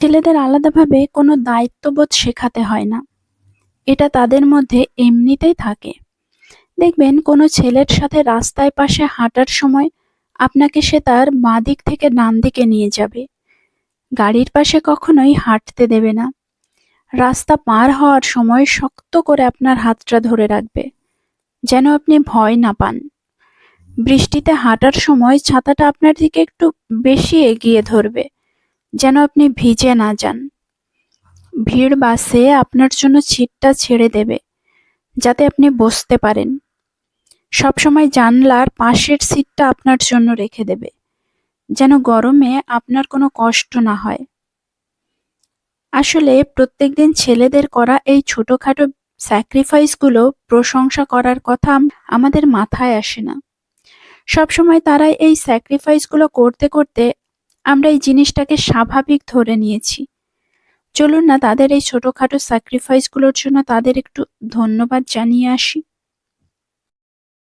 ছেলেদের আলাদাভাবে কোনো দায়িত্ববোধ শেখাতে হয় না। এটা তাদের মধ্যে এমনিতেই থাকে। দেখবেন কোনো ছেলের সাথে রাস্তায় পাশে হাঁটার সময় আপনাকে সে তার বাঁ দিক থেকে ডান দিকে নিয়ে যাবে। গাড়ির পাশে কখনোই হাঁটতে দেবে না। রাস্তা পার হওয়ার সময় শক্ত করে আপনার হাতটা ধরে রাখবে, যেন আপনি ভয় না পান। বৃষ্টিতে হাঁটার সময় ছাতাটা আপনার দিকে একটু বেশি এগিয়ে ধরবে, যেন আপনি ভিজে না যান। ভিড় বাসে আপনার জন্য সিটটা ছেড়ে দেবে, যাতে আপনি বসতে পারেন। সবসময় জানলার পাশের সিটটা আপনার জন্য রেখে দেবে, যেন গরমে আপনার কোনো কষ্ট না হয়। আসলে প্রত্যেকদিন ছেলেদের করা এই ছোটখাটো স্যাক্রিফাইসগুলো প্রশংসা করার কথা আমাদের মাথায় আসে না। সবসময় তারা এই স্যাক্রিফাইসগুলো করতে করতে আমরা এই জিনিসটাকে স্বাভাবিক ধরে নিয়েছি। চলুন না তাদের এই ছোটখাটো স্যাক্রিফাইসগুলোর জন্য তাদের একটু ধন্যবাদ জানিয়ে আসি।